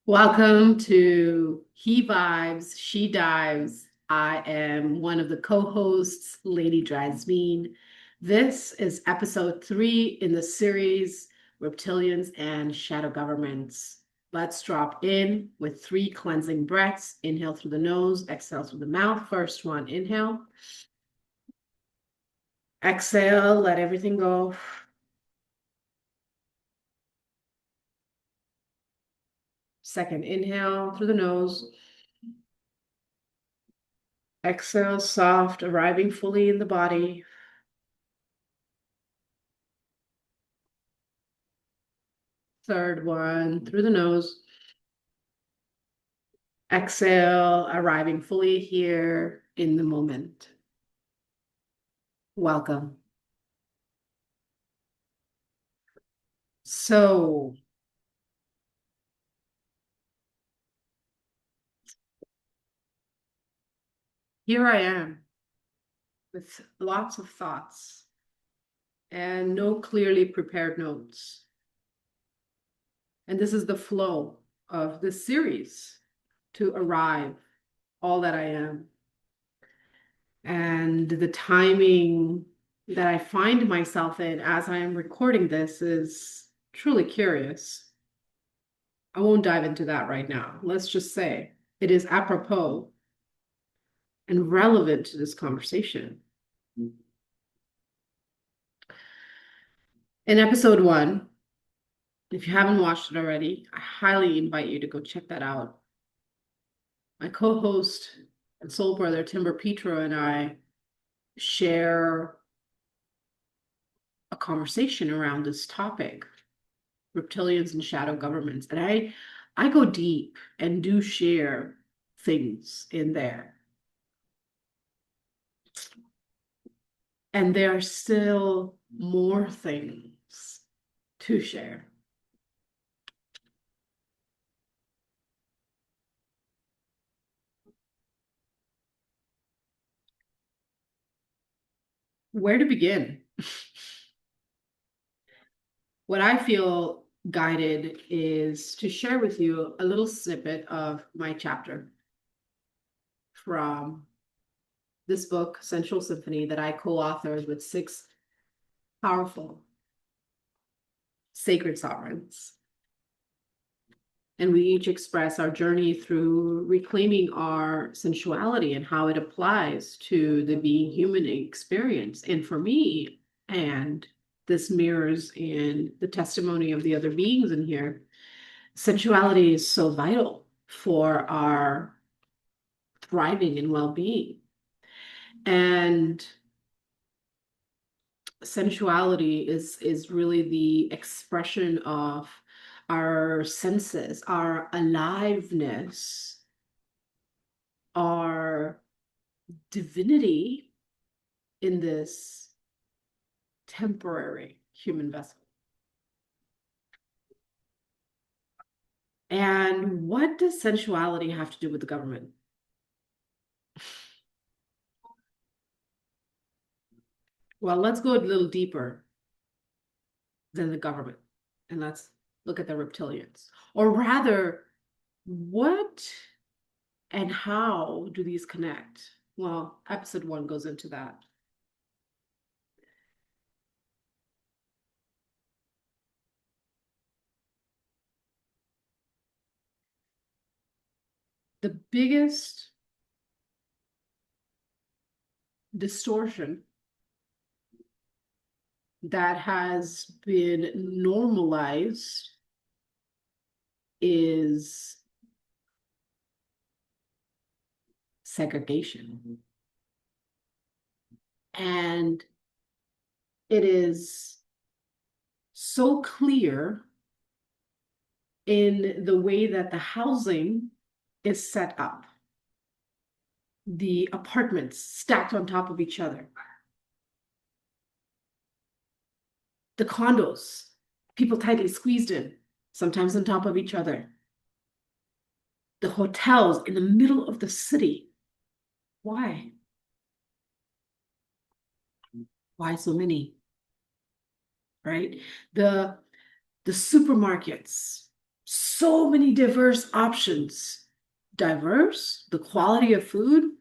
Welcome to He Vibes, She Dives. I am one of the co-hosts, Lady Drasmin. This is episode 3 in the series, Reptilians and Shadow Governments. Let's drop in with 3 cleansing breaths. Inhale through the nose, exhale through the mouth. First one, inhale. Exhale, let everything go. Second, inhale through the nose. Exhale, soft, arriving fully in the body. Third one, through the nose. Exhale, arriving fully here in the moment. Welcome. So, here I am with lots of thoughts and no clearly prepared notes. And this is the flow of this series to arrive all that I am. And the timing that I find myself in as I am recording this is truly curious. I won't dive into that right now. Let's just say it is apropos and relevant to this conversation. In episode 1, if you haven't watched it already, I highly invite you to go check that out. My co-host and soul brother, Timber Petro, and I share a conversation around this topic, reptilians and shadow governments. And I go deep and do share things in there. And there are still more things to share. Where to begin? What I feel guided is to share with you a little snippet of my chapter from this book, Sensual Symphony, that I co-authored with 6 powerful sacred sovereigns. And we each express our journey through reclaiming our sensuality and how it applies to the being human experience. And for me, and this mirrors in the testimony of the other beings in here, sensuality is so vital for our thriving and well-being. And sensuality is really the expression of our senses, our aliveness, our divinity in this temporary human vessel. And what does sensuality have to do with the government? Well, let's go a little deeper than the government, and let's look at the reptilians. Or rather, what and how do these connect? Well, episode 1 goes into that. The biggest distortion that has been normalized is segregation. And it is so clear in the way that the housing is set up. The apartments stacked on top of each other. The condos, people tightly squeezed in, sometimes on top of each other. The hotels in the middle of the city. Why? Why so many? Right? The supermarkets So many diverse options. Diverse, the quality of food.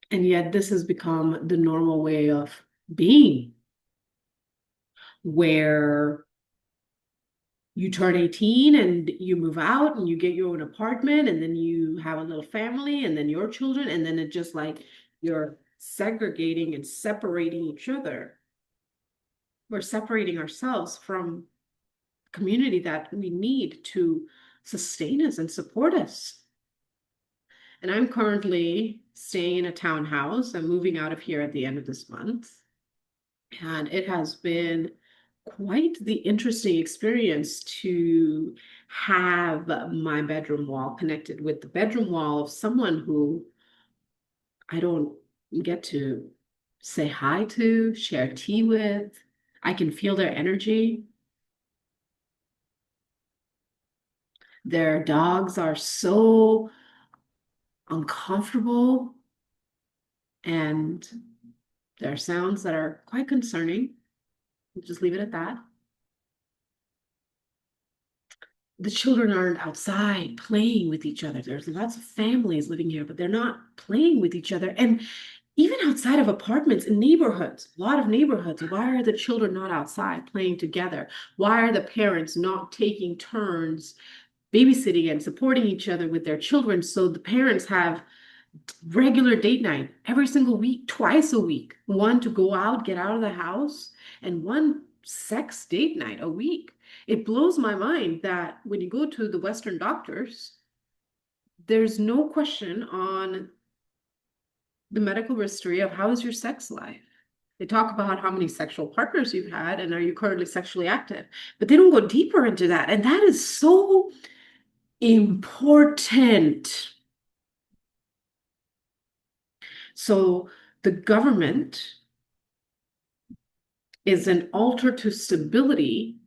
And yet this has become the normal way of being, where you turn 18 and you move out and you get your own apartment and then you have a little family and then your children, and then it just like you're segregating and separating each other. We're separating ourselves from community that we need to sustain us and support us. And I'm currently staying in a townhouse. I'm moving out of here at the end of this month. And it has been quite the interesting experience to have my bedroom wall connected with the bedroom wall of someone who I don't get to say hi to, share tea with. I can feel their energy. Their dogs are so uncomfortable, and there are sounds that are quite concerning. We'll just leave it at that. The children aren't outside playing with each other. There's lots of families living here, but they're not playing with each other. And even outside of apartments, in neighborhoods, a lot of neighborhoods, why are the children not outside playing together? Why are the parents not taking turns babysitting and supporting each other with their children, so the parents have regular date night every single week, twice a week, one to go out, get out of the house, and one sex date night a week? It blows my mind that when you go to the Western doctors, there's no question on the medical history of how is your sex life. They talk about how many sexual partners you've had and are you currently sexually active, but they don't go deeper into that. And that is so important. So the government is an altar to stability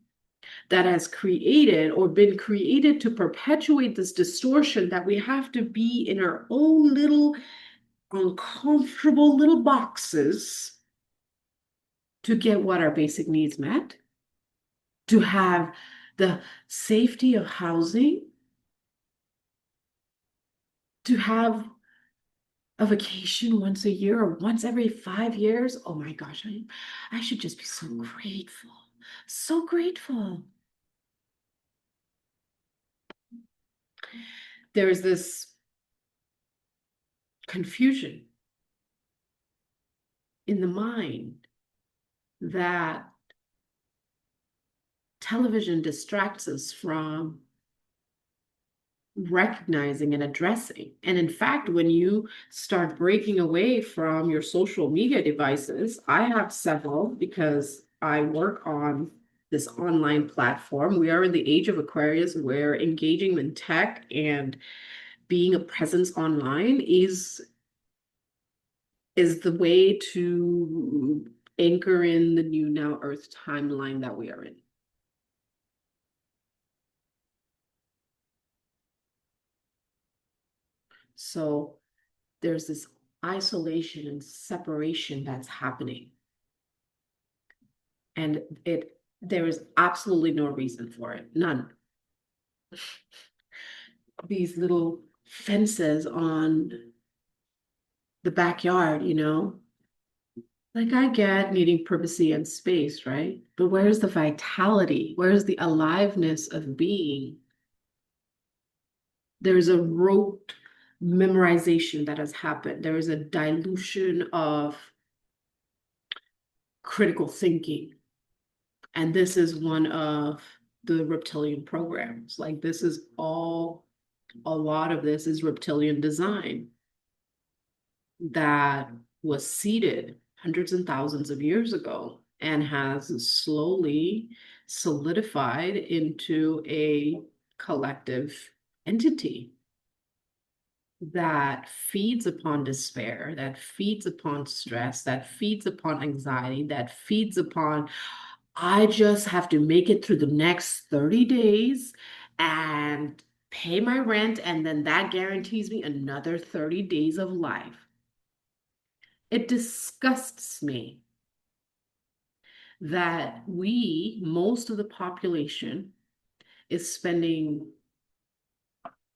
that has created or been created to perpetuate this distortion that we have to be in our own little uncomfortable little boxes to get what our basic needs met, to have the safety of housing, to have a vacation once a year or once every 5 years. Oh my gosh, I should just be so grateful. So grateful. There is this confusion in the mind that television distracts us from recognizing and addressing. And in fact, when you start breaking away from your social media devices, I have several because I work on this online platform. We are in the age of Aquarius, where engaging in tech and being a presence online is the way to anchor in the new now Earth timeline that we are in. So there's this isolation and separation that's happening. And there is absolutely no reason for it. None. These little fences on the backyard, like I get needing privacy and space, right? But where's the vitality? Where's the aliveness of being? There's a rote memorization that has happened. There is a dilution of critical thinking. And this is one of the reptilian programs. Like this is all, a lot of this is reptilian design that was seeded hundreds and thousands of years ago and has slowly solidified into a collective entity that feeds upon despair, that feeds upon stress, that feeds upon anxiety, that feeds upon, I just have to make it through the next 30 days and pay my rent, and then that guarantees me another 30 days of life. It disgusts me that most of the population is spending,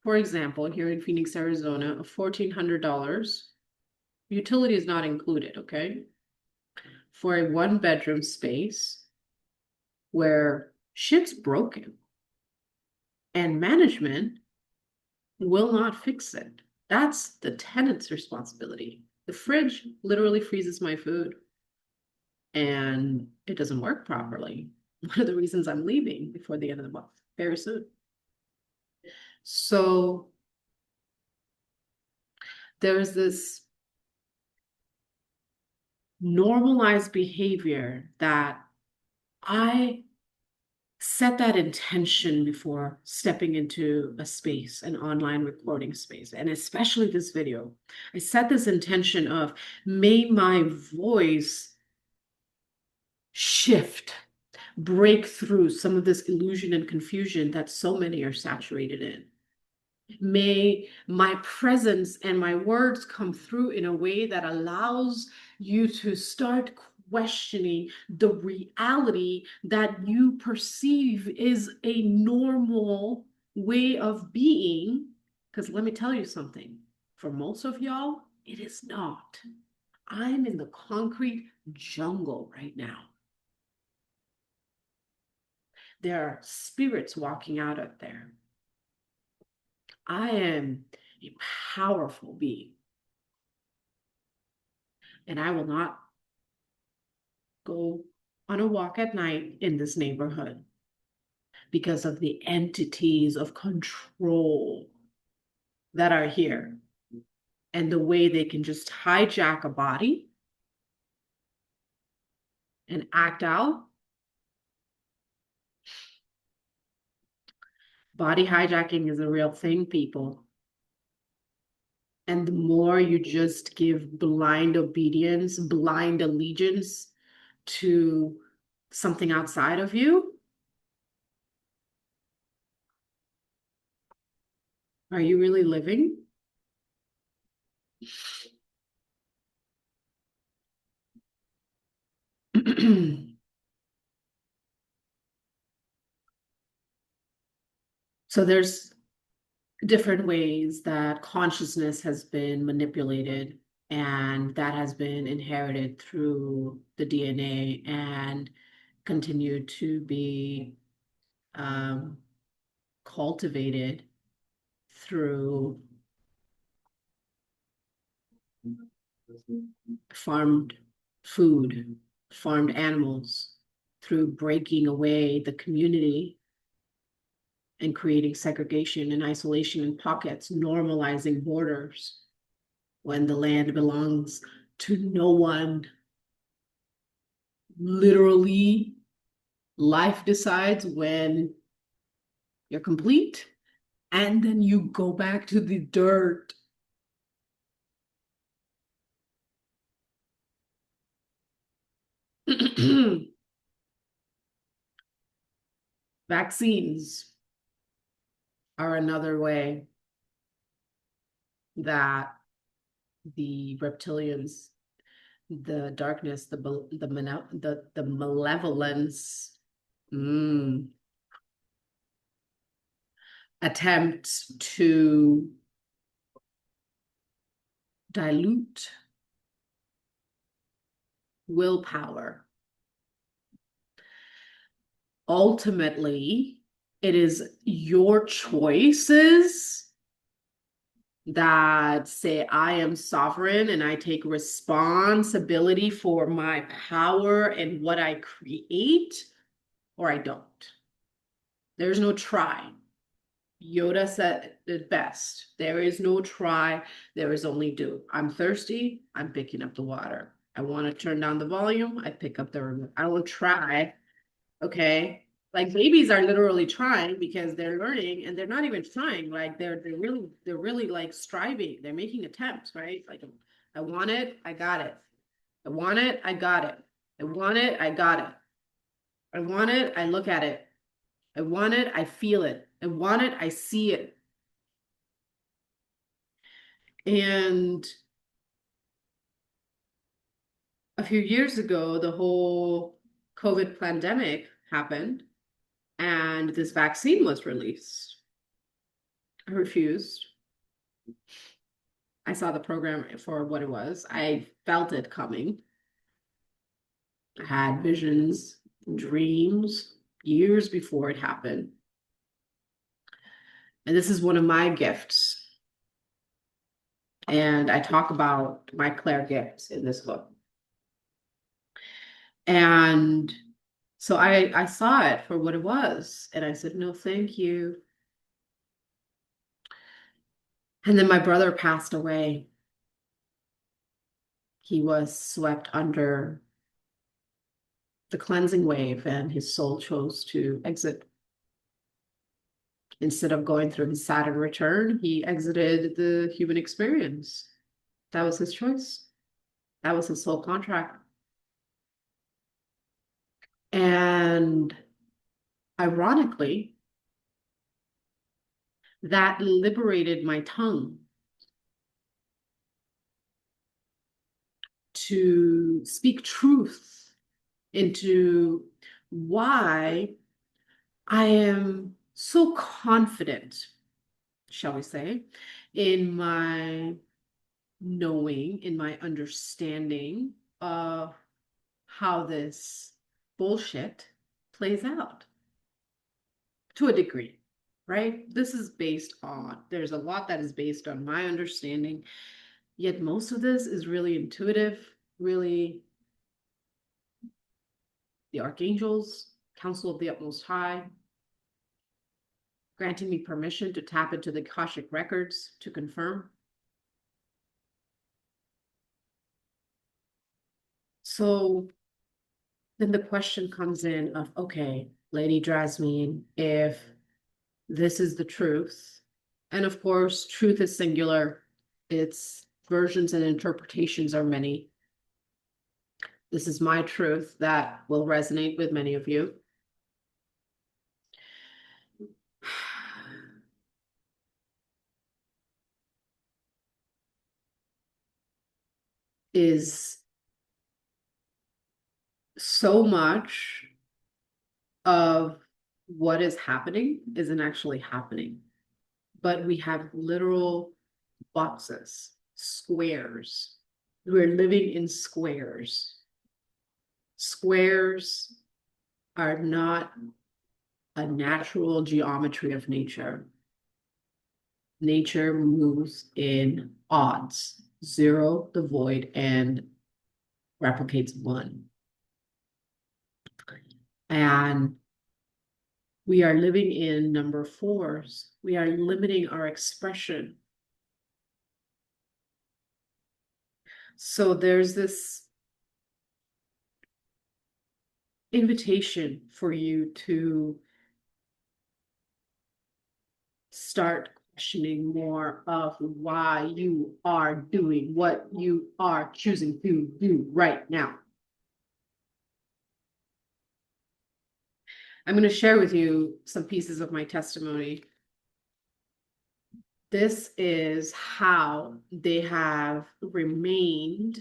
for example, here in Phoenix, Arizona, $1,400. Utility is not included, okay? For a one-bedroom space where shit's broken and management will not fix it. That's the tenant's responsibility. The fridge literally freezes my food and it doesn't work properly. One of the reasons I'm leaving before the end of the month, very soon. So there's this normalized behavior that I set that intention before stepping into a space, an online recording space, and especially this video. I set this intention of, may my voice shift, break through some of this illusion and confusion that so many are saturated in. May my presence and my words come through in a way that allows you to start questioning the reality that you perceive is a normal way of being. Because let me tell you something, for most of y'all, it is not. I'm in the concrete jungle right now. There are spirits walking out there. I am a powerful being. And I will not go on a walk at night in this neighborhood because of the entities of control that are here and the way they can just hijack a body and act out. Body hijacking is a real thing, people. And the more you just give blind obedience, blind allegiance to something outside of you, are you really living? So there's different ways that consciousness has been manipulated, and that has been inherited through the DNA and continued to be cultivated through farmed food, farmed animals, through breaking away the community and creating segregation and isolation in pockets, normalizing borders when the land belongs to no one. Literally, life decides when you're complete, and then you go back to the dirt. Vaccines are another way that the reptilians, the darkness, the malevolence attempt to dilute willpower. Ultimately, it is your choices that say, I am sovereign and I take responsibility for my power and what I create, or I don't. There's no try. Yoda said it best. There is no try, there is only do. I'm thirsty, I'm picking up the water. I want to turn down the volume, I pick up the remote. I don't try, okay? Like babies are literally trying because they're learning, and they're not even trying. Like they're really like striving. They're making attempts, right? Like, I want it, I got it. I want it, I got it. I want it, I got it. I want it, I look at it. I want it, I feel it. I want it, I see it. And a few years ago, the whole COVID pandemic happened and this vaccine was released. I refused. I saw the program for what it was. I felt it coming. I had visions, dreams years before it happened. And this is one of my gifts. And I talk about my clair gifts in this book. And so I saw it for what it was. And I said, no, thank you. And then my brother passed away. He was swept under the cleansing wave and his soul chose to exit. Instead of going through his Saturn return, he exited the human experience. That was his choice. That was his soul contract. And ironically, that liberated my tongue to speak truth into why I am so confident, shall we say, in my knowing, in my understanding of how this bullshit plays out to a degree, right? This is based on, there's a lot that is based on my understanding, yet most of this is really intuitive, really the archangels, council of the utmost high, granting me permission to tap into the Akashic records to confirm. So then the question comes in of, okay, Lady Drasmin, if this is the truth, and of course, truth is singular, its versions and interpretations are many. This is my truth that will resonate with many of you. Is so much of what is happening isn't actually happening, but we have literal boxes, squares. We're living in squares. Squares are not a natural geometry of nature. Nature moves in odds, 0, the void, and replicates 1. And we are living in number 4s. We are limiting our expression. So there's this invitation for you to start questioning more of why you are doing what you are choosing to do right now. I'm going to share with you some pieces of my testimony. This is how they have remained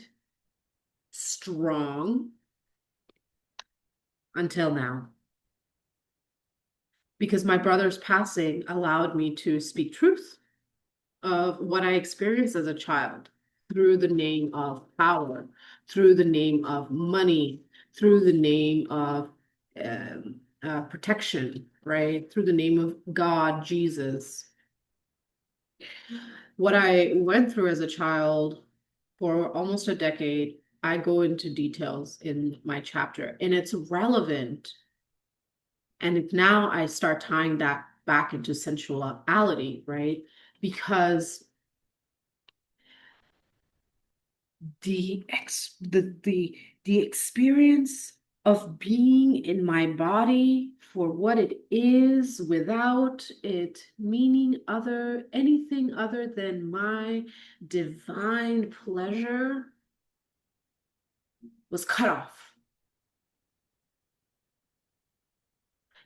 strong until now. Because my brother's passing allowed me to speak truth of what I experienced as a child through the name of power, through the name of money, through the name of protection, right? Through the name of God, Jesus. What I went through as a child for almost a decade, I go into details in my chapter, and it's relevant. And now I start tying that back into sensuality, right? Because the experience of being in my body for what it is without it meaning anything other than my divine pleasure was cut off.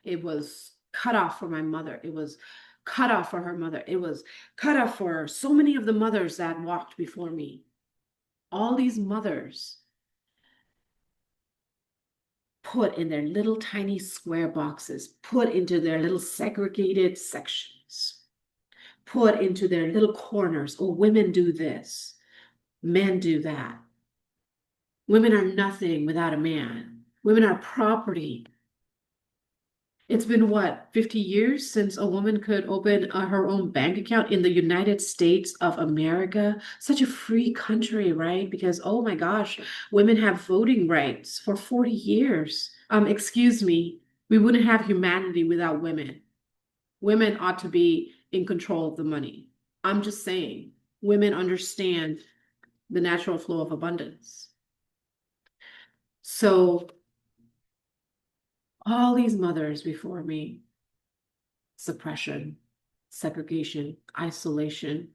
It was cut off for my mother. It was cut off for her mother. It was cut off for so many of the mothers that walked before me. All these mothers put in their little tiny square boxes, put into their little segregated sections, put into their little corners. Oh, women do this, men do that. Women are nothing without a man. Women are property. It's been what, 50 years since a woman could open her own bank account in the United States of America? Such a free country, right? Because, oh my gosh, women have voting rights for 40 years. Excuse me, we wouldn't have humanity without women. Women ought to be in control of the money. I'm just saying, women understand the natural flow of abundance. So all these mothers before me, suppression, segregation, isolation,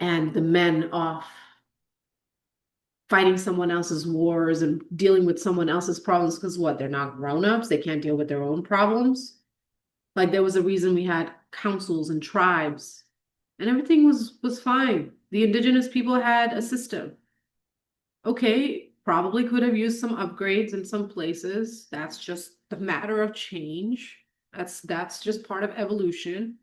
and the men off fighting someone else's wars and dealing with someone else's problems because what, they're not grown-ups, they can't deal with their own problems. Like there was a reason we had councils and tribes and everything was fine. The indigenous people had a system. Okay, probably could have used some upgrades in some places. That's just the matter of change. That's just part of evolution.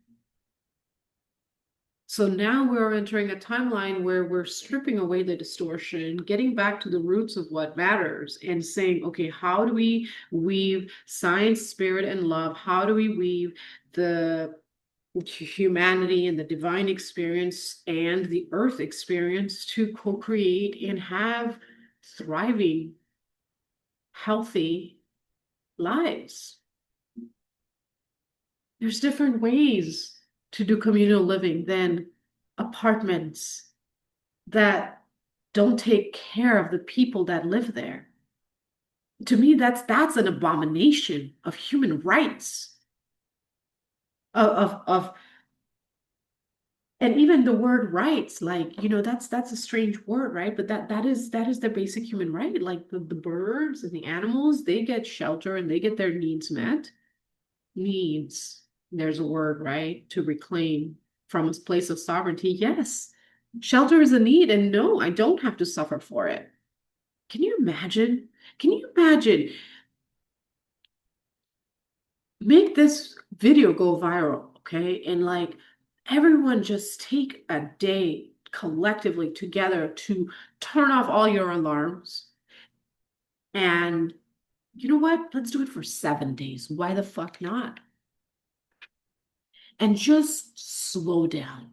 So now we're entering a timeline where we're stripping away the distortion, getting back to the roots of what matters, and saying, okay, how do we weave science, spirit, and love? How do we weave the humanity and the divine experience and the earth experience to co-create and have thriving, healthy lives? There's different ways to do communal living than apartments that don't take care of the people that live there. To me, that's an abomination of human rights. Of and even the word rights, like, that's a strange word, right? But that is the basic human right. Like the birds and the animals, they get shelter and they get their needs met. Needs, there's a word, right? To reclaim from a place of sovereignty. Yes, shelter is a need, and no, I don't have to suffer for it. Can you imagine? Can you imagine? Make this video go viral, okay? And like everyone just take a day collectively together to turn off all your alarms. And you know what? Let's do it for 7 days. Why the fuck not? And just slow down.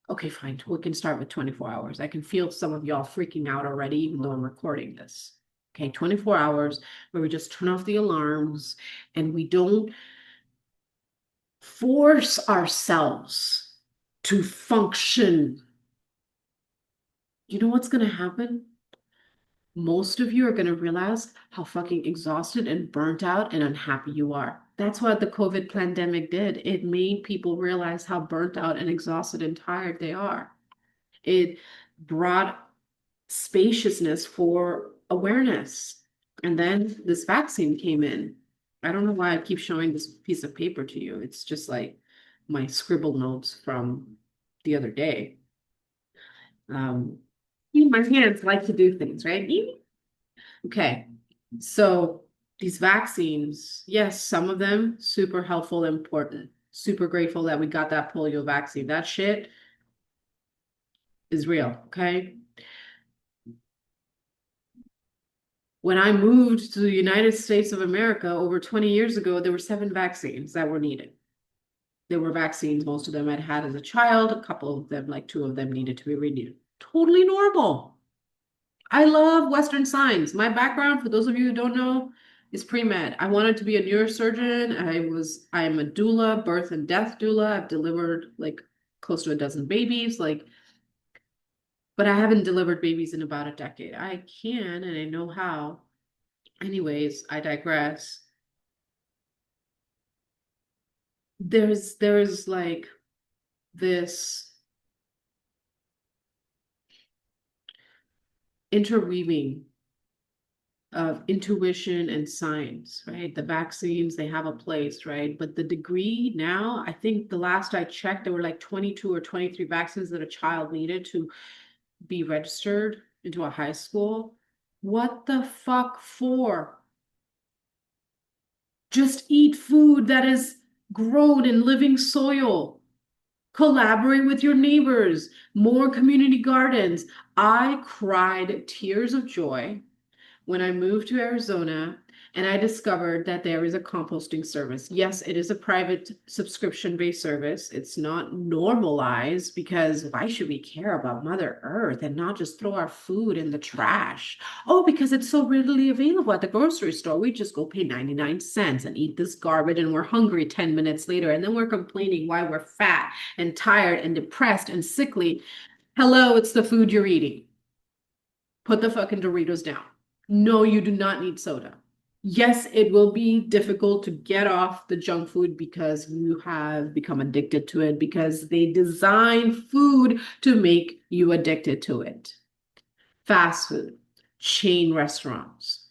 Okay, fine. We can start with 24 hours. I can feel some of y'all freaking out already, even though I'm recording this. Okay, 24 hours where we just turn off the alarms and we don't force ourselves to function. You know what's going to happen? Most of you are going to realize how fucking exhausted and burnt out and unhappy you are. That's what the COVID pandemic did. It made people realize how burnt out and exhausted and tired they are. It brought spaciousness for awareness. And then this vaccine came in. I don't know why I keep showing this piece of paper to you. It's just like my scribble notes from the other day. My hands like to do things, right? Okay, so these vaccines, yes, some of them super helpful, important. Super grateful that we got that polio vaccine. That shit is real, okay? When I moved to the United States of America over 20 years ago, there were 7 vaccines that were needed. There were vaccines, most of them I'd had as a child, a couple of them, like 2 of them needed to be renewed. Totally normal. I love Western science. My background, for those of you who don't know, is pre-med. I wanted to be a neurosurgeon. I am a doula, birth and death doula. I've delivered like close to a dozen babies, but I haven't delivered babies in about a decade. I can, and I know how. Anyways, I digress. There's like this interweaving of intuition and science, right? The vaccines, they have a place, right? But the degree now, I think the last I checked, there were like 22 or 23 vaccines that a child needed to be registered into a high school. What the fuck for? Just eat food that is grown in living soil. Collaborate with your neighbors, more community gardens. I cried tears of joy when I moved to Arizona and I discovered that there is a composting service. Yes, it is a private subscription-based service. It's not normalized because why should we care about Mother Earth and not just throw our food in the trash? Oh, because it's so readily available at the grocery store. We just go pay 99 cents and eat this garbage and we're hungry 10 minutes later. And then we're complaining why we're fat and tired and depressed and sickly. Hello, it's the food you're eating. Put the fucking Doritos down. No, you do not need soda. Yes, it will be difficult to get off the junk food because you have become addicted to it because they design food to make you addicted to it. Fast food, chain restaurants.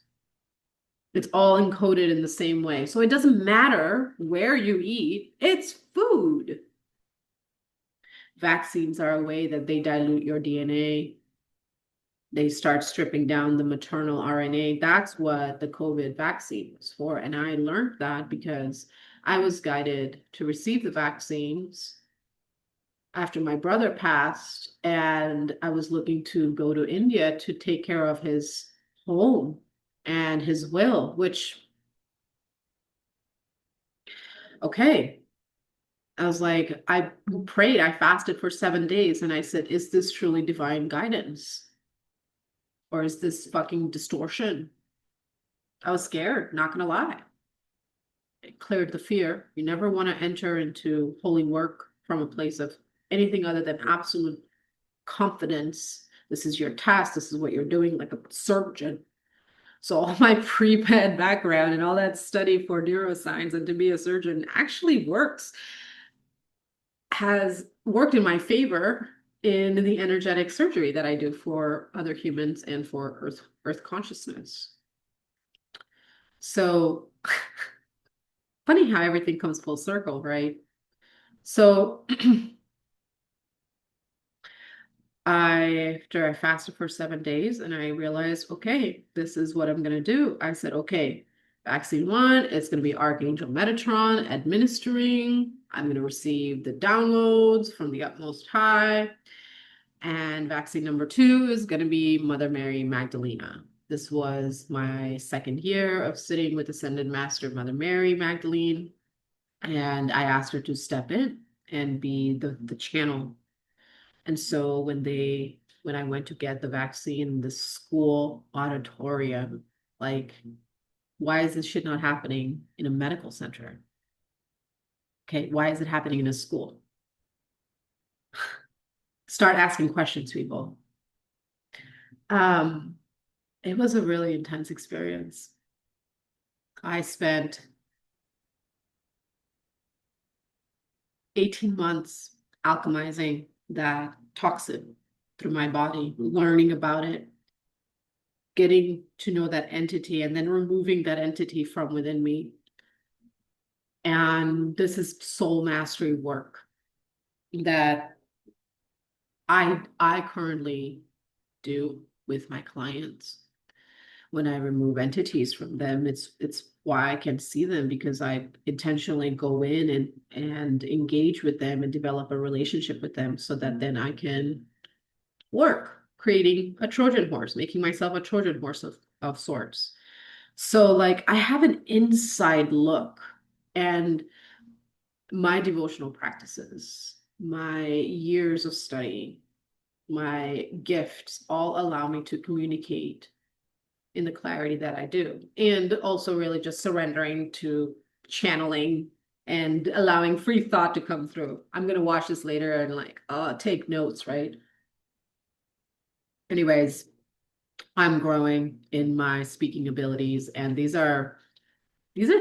It's all encoded in the same way. So it doesn't matter where you eat, it's food. Vaccines are a way that they dilute your DNA. They start stripping down the maternal RNA. That's what the COVID vaccine was for. And I learned that because I was guided to receive the vaccines after my brother passed, and I was looking to go to India to take care of his home and his will, which, okay. I was like, I prayed, I fasted for 7 days, and I said, is this truly divine guidance? Or is this fucking distortion? I was scared, not gonna lie. It cleared the fear. You never want to enter into holy work from a place of anything other than absolute confidence. This is your task, this is what you're doing, like a surgeon. So all my pre-med background and all that study for neuroscience and to be a surgeon actually has worked in my favor in the energetic surgery that I do for other humans and for Earth consciousness. So funny how everything comes full circle, right? So after I fasted for 7 days and I realized, okay, this is what I'm gonna do. I said, okay, vaccine 1, it's gonna be Archangel Metatron administering. I'm gonna receive the downloads from the utmost high. And vaccine number 2 is gonna be Mother Mary Magdalena. This was my second year of sitting with Ascended Master Mother Mary Magdalene. And I asked her to step in and be the channel. And so when I went to get the vaccine in the school auditorium, like, why is this shit not happening in a medical center? Okay, why is it happening in a school? Start asking questions, people. It was a really intense experience. I spent 18 months alchemizing that toxin through my body, learning about it, getting to know that entity, and then removing that entity from within me. And this is soul mastery work that I currently do with my clients. When I remove entities from them, it's why I can see them, because I intentionally go in and engage with them and develop a relationship with them so that then I can work creating a Trojan horse, making myself a Trojan horse of sorts. So like I have an inside look, and my devotional practices, my years of study, my gifts all allow me to communicate in the clarity that I do. And also really just surrendering to channeling and allowing free thought to come through. I'm going to watch this later and like, take notes, right? Anyways, I'm growing in my speaking abilities, and these are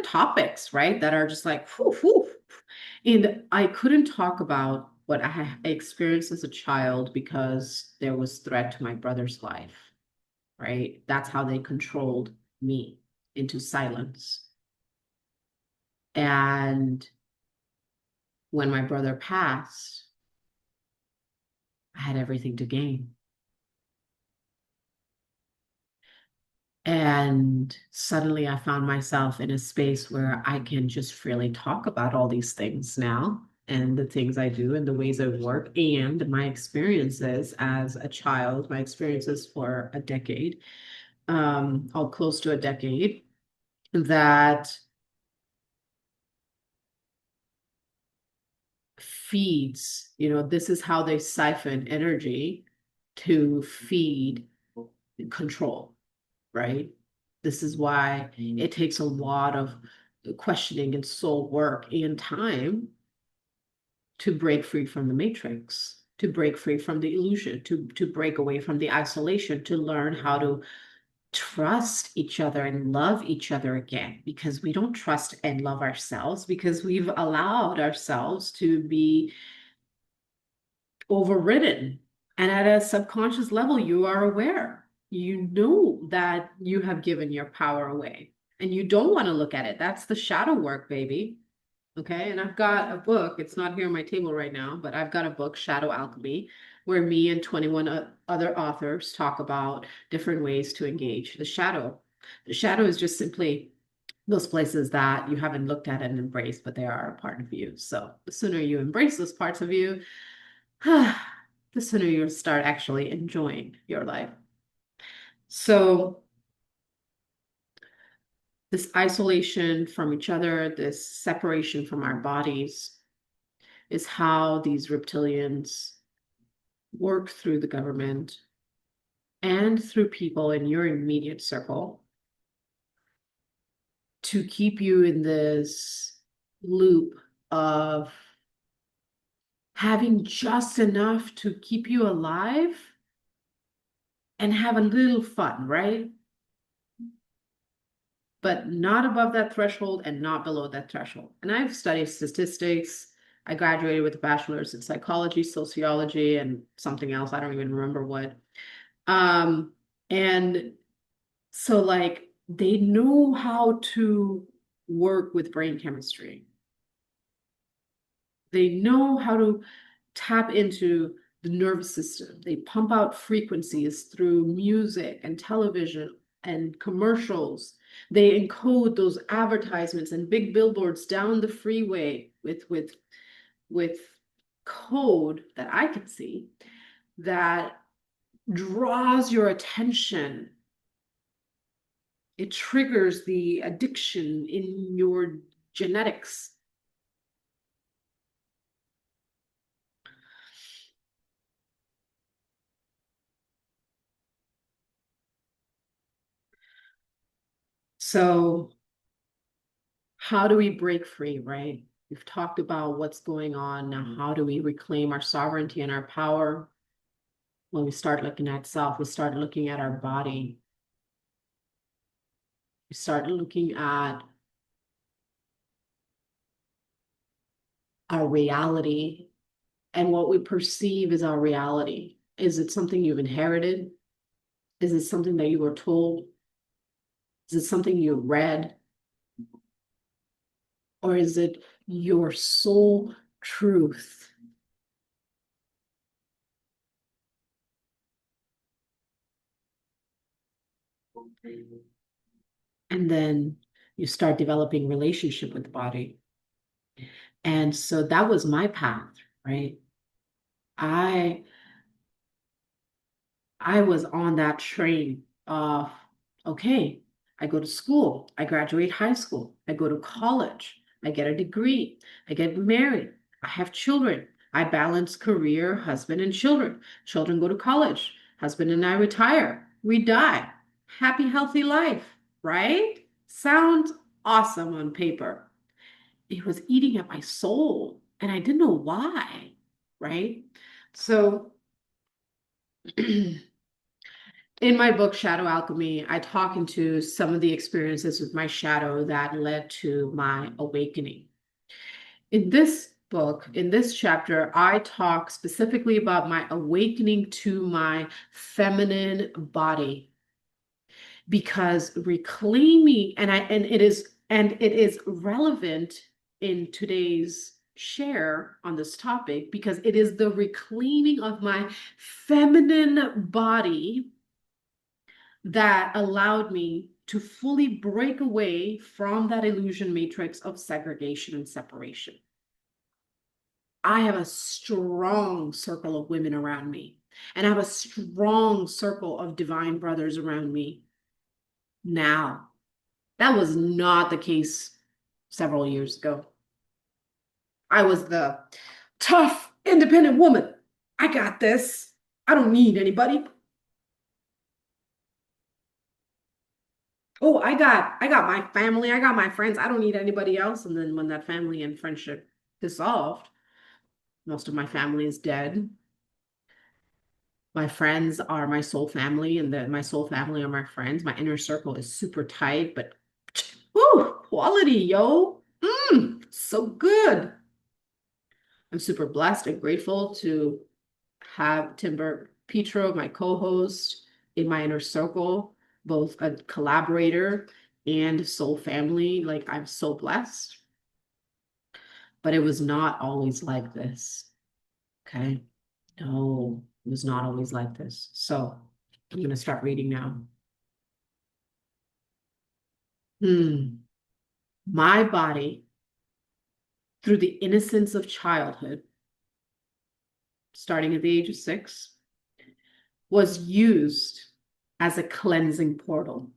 topics, right, that are just like, whew, whew. And I couldn't talk about what I experienced as a child because there was threat to my brother's life, right? That's how they controlled me into silence. And when my brother passed, I had everything to gain. And suddenly I found myself in a space where I can just freely talk about all these things now, and the things I do and the ways I work and my experiences as a child, my experiences for a decade, all close to a decade, that feeds, this is how they siphon energy to feed control, right? This is why it takes a lot of questioning and soul work and time to break free from the matrix, to break free from the illusion, to break away from the isolation, to learn how to trust each other and love each other again, because we don't trust and love ourselves because we've allowed ourselves to be overridden. And at a subconscious level, you are aware. You know that you have given your power away and you don't want to look at it. That's the shadow work, baby. Okay. And I've got a book. It's not here on my table right now, but I've got a book, Shadow Alchemy, where me and 21 other authors talk about different ways to engage the shadow. The shadow is just simply those places that you haven't looked at and embraced, but they are a part of you. So the sooner you embrace those parts of you, the sooner you'll start actually enjoying your life. So this isolation from each other, this separation from our bodies, is how these reptilians work through the government and through people in your immediate circle to keep you in this loop of having just enough to keep you alive and have a little fun, right? But not above that threshold and not below that threshold. And I've studied statistics. I graduated with a bachelor's in psychology, sociology, and something else. I don't even remember what. And so like they know how to work with brain chemistry. They know how to tap into the nervous system. They pump out frequencies through music and television and commercials. They encode those advertisements and big billboards down the freeway with code that I can see that draws your attention. It triggers the addiction in your genetics. So how do we break free, right? We've talked about what's going on. Now, how do we reclaim our sovereignty and our power? When we start looking at self, we start looking at our body. We start looking at our reality and what we perceive as our reality. Is it something you've inherited? Is it something that you were told? Is it something you read? Or is it your soul truth? And then you start developing relationship with the body. And so that was my path, right? I I was on that train of, okay, I go to school, I graduate high school, I go to college, I get a degree, I get married, I have children, I balance career, husband, and children. Children go to college, husband and I retire, we die. Happy, healthy life, right? Sounds awesome on paper. It was eating at my soul, and I didn't know why, right? So, in my book, Shadow Alchemy, I talk into some of the experiences with my shadow that led to my awakening. In this book, in this chapter, I talk specifically about my awakening to my feminine body, because reclaiming, and it is relevant in today's share on this topic, because it is the reclaiming of my feminine body that allowed me to fully break away from that illusion matrix of segregation and separation. I have a strong circle of women around me, and I have a strong circle of divine brothers around me now. That was not the case several years ago. I was the tough, independent woman. I got this. I don't need anybody. Oh, I got my family, I got my friends. I don't need anybody else. And then when that family and friendship dissolved, most of my family is dead. My friends are my soul family, and then my soul family are my friends. My inner circle is super tight, but whoo, quality, yo. So good. I'm super blessed and grateful to have Timber Petro, my co-host, in my inner circle, both a collaborator and soul family. Like, I'm so blessed. But it was not always like this. Okay. No, it was not always like this. So I'm going to start reading now. My body, through the innocence of childhood, starting at the age of 6, was used as a cleansing portal,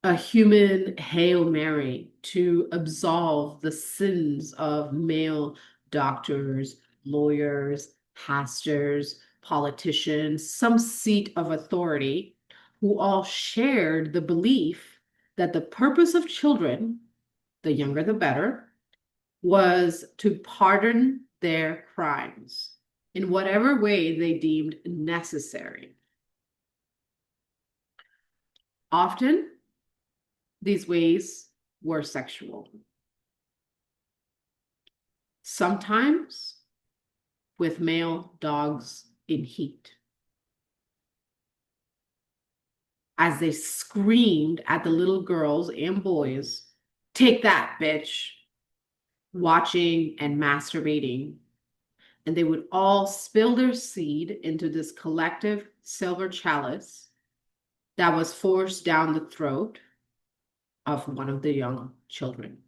a human Hail Mary to absolve the sins of male doctors, lawyers, pastors, politicians, some seat of authority, who all shared the belief that the purpose of children, the younger the better, was to pardon their crimes in whatever way they deemed necessary. Often, these ways were sexual. Sometimes with male dogs in heat, as they screamed at the little girls and boys, "Take that, bitch," watching and masturbating. And they would all spill their seed into this collective silver chalice that was forced down the throat of one of the young children.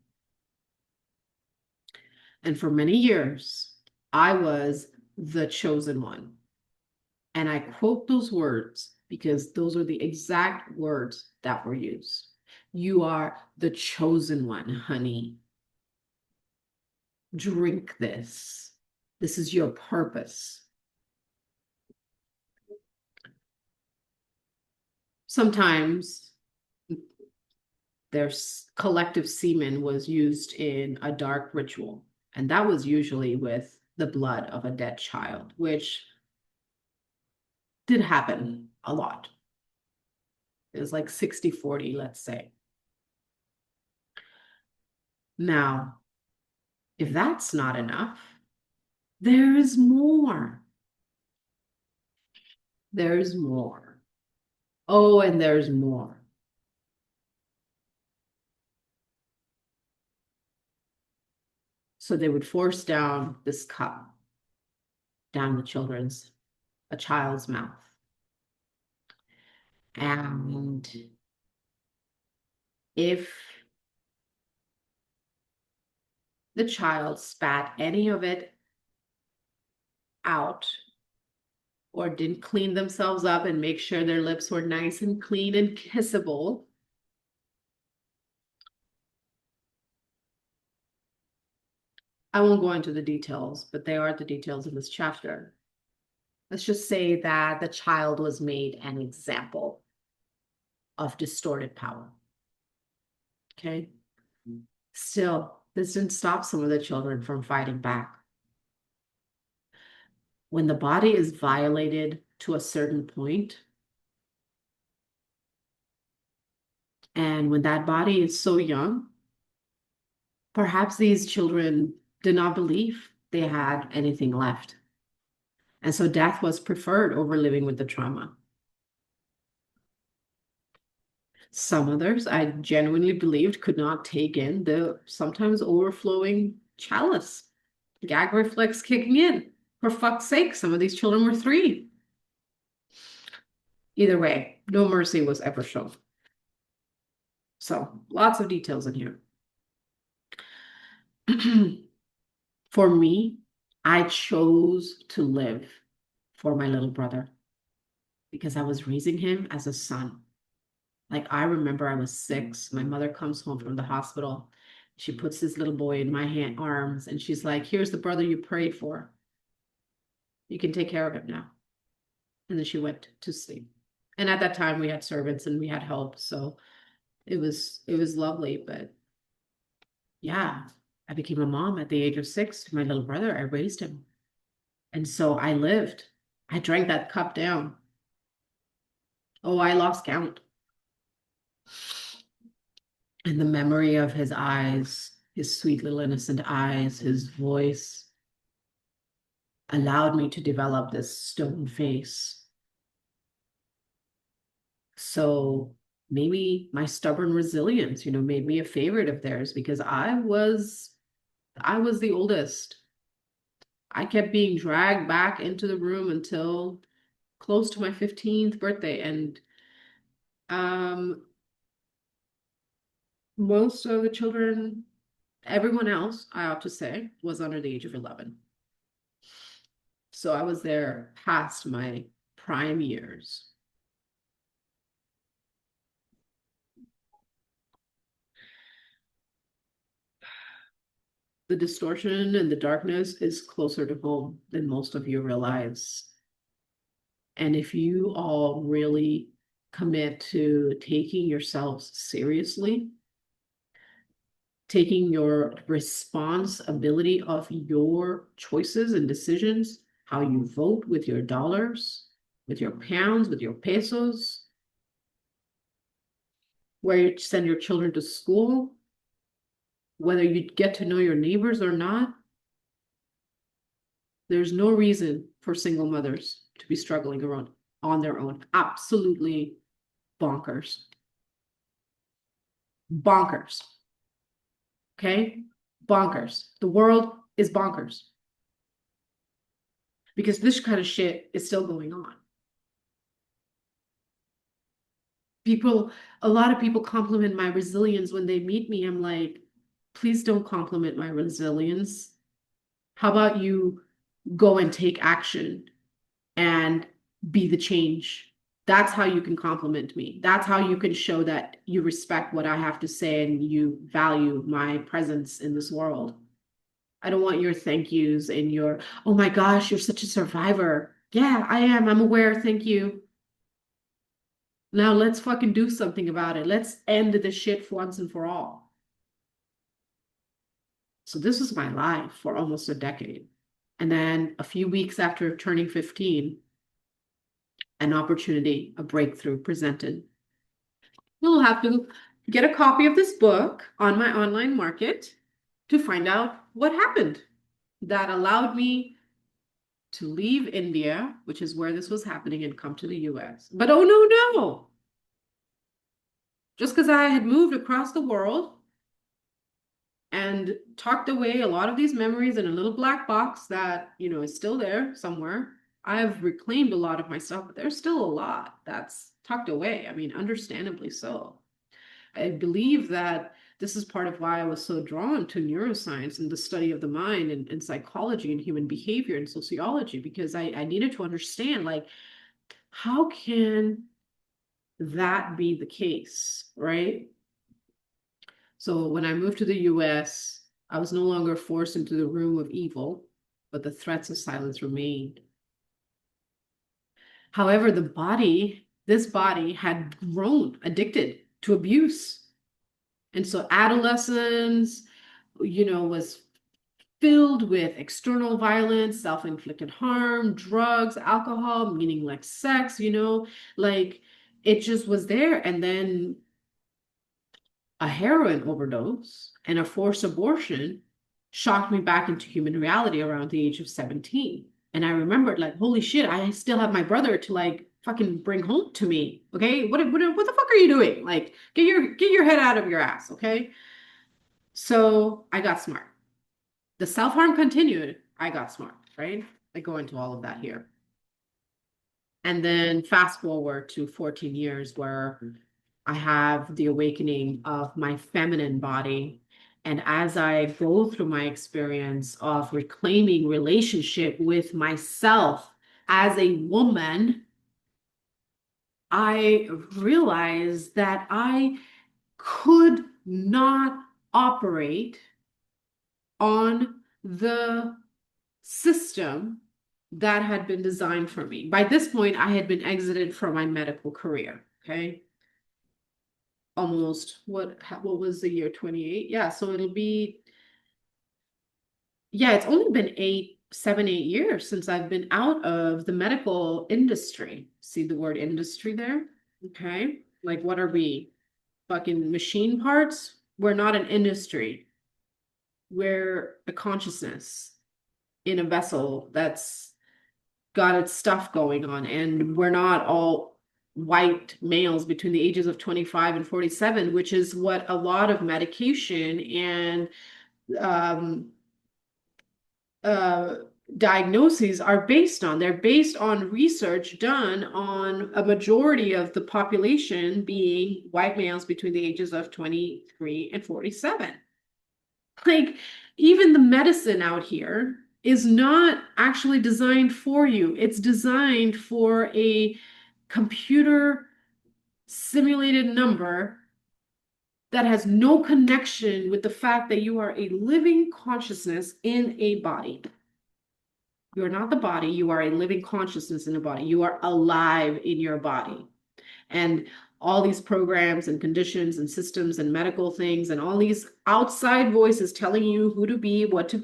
And for many years, I was the chosen one. And I quote those words because those are the exact words that were used. You are the chosen one, honey. Drink this. This is your purpose. Sometimes their collective semen was used in a dark ritual, and that was usually with the blood of a dead child, which did happen a lot. It was like 60-40, let's say. Now, if that's not enough, there is more. There's more. Oh, and there's more. So they would force down this cup down a child's mouth. And if the child spat any of it out or didn't clean themselves up and make sure their lips were nice and clean and kissable, I won't go into the details, but they are the details in this chapter. Let's just say that the child was made an example of distorted power. Okay? Still, this didn't stop some of the children from fighting back. When the body is violated to a certain point, and when that body is so young, perhaps these children did not believe they had anything left. And so death was preferred over living with the trauma. Some others, I genuinely believed, could not take in the sometimes overflowing chalice. Gag reflex kicking in. For fuck's sake, some of these children were 3. Either way, no mercy was ever shown. So lots of details in here. For me, I chose to live for my little brother because I was raising him as a son. Like I remember I was 6. My mother comes home from the hospital. She puts this little boy in my arms and she's like, here's the brother you prayed for. You can take care of him now. And then she went to sleep. And at that time we had servants and we had help. So it was lovely. But yeah, I became a mom at the age of 6 to my little brother. I raised him. And so I lived. I drank that cup down. Oh, I lost count. And the memory of his eyes, his sweet little innocent eyes, his voice allowed me to develop this stone face. So maybe my stubborn resilience, made me a favorite of theirs because I was the oldest. I kept being dragged back into the room until close to my 15th birthday. And um, most of the children, everyone else, I ought to say, was under the age of 11. So I was there past my prime years. The distortion and the darkness is closer to home than most of you realize. And if you all really commit to taking yourselves seriously, taking your responsibility of your choices and decisions, how you vote with your dollars, with your pounds, with your pesos, where you send your children to school, whether you get to know your neighbors or not, there's no reason for single mothers to be struggling around on their own. Absolutely bonkers. Bonkers. Okay? Bonkers. The world is bonkers. Because this kind of shit is still going on. A lot of people compliment my resilience when they meet me. I'm like, please don't compliment my resilience. How about you go and take action and be the change? That's how you can compliment me. That's how you can show that you respect what I have to say and you value my presence in this world. I don't want your thank yous and your, oh my gosh, you're such a survivor. Yeah, I am. I'm aware. Thank you. Now let's fucking do something about it. Let's end this shit once and for all. So this was my life for almost a decade. And then a few weeks after turning 15, an opportunity, a breakthrough presented. You'll have to get a copy of this book on my online market to find out what happened that allowed me to leave India, which is where this was happening, and come to the US. But oh no. Just because I had moved across the world and tucked away a lot of these memories in a little black box that, is still there somewhere. I've reclaimed a lot of my stuff, but there's still a lot that's tucked away. I mean, understandably so. I believe that this is part of why I was so drawn to neuroscience and the study of the mind and psychology and human behavior and sociology, because I needed to understand, like, how can that be the case, right? So when I moved to the US, I was no longer forced into the room of evil, but the threats of silence remained. However, this body had grown addicted to abuse. And so adolescence, was filled with external violence, self-inflicted harm, drugs, alcohol, meaningless sex, like it just was there. And then a heroin overdose and a forced abortion shocked me back into human reality around the age of 17. And I remembered, like, holy shit, I still have my brother to like fucking bring home to me. Okay. What the fuck are you doing? Like, get your head out of your ass. Okay. So I got smart. The self-harm continued. I got smart, right? I go into all of that here. And then fast forward to 14 years where I have the awakening of my feminine body. And as I go through my experience of reclaiming relationship with myself as a woman, I realized that I could not operate on the system that had been designed for me. By this point, I had been exited from my medical career. Okay. Almost what was the year 28? Yeah, so it'll be, yeah, it's only been 8 7 8 years since I've been out of the medical industry. See the word industry there? Okay. Like, what are we? Fucking machine parts? We're not an industry. We're a consciousness in a vessel that's got its stuff going on, and we're not all white males between the ages of 25 and 47, which is what a lot of medication and um, uh, diagnoses are based on. They're based on research done on a majority of the population being white males between the ages of 23 and 47. Like, even the medicine out here is not actually designed for you. It's designed for a computer simulated number that has no connection with the fact that you are a living consciousness in a body. You are not the body, you are a living consciousness in a body. You are alive in your body. And all these programs and conditions and systems and medical things and all these outside voices telling you who to be, what to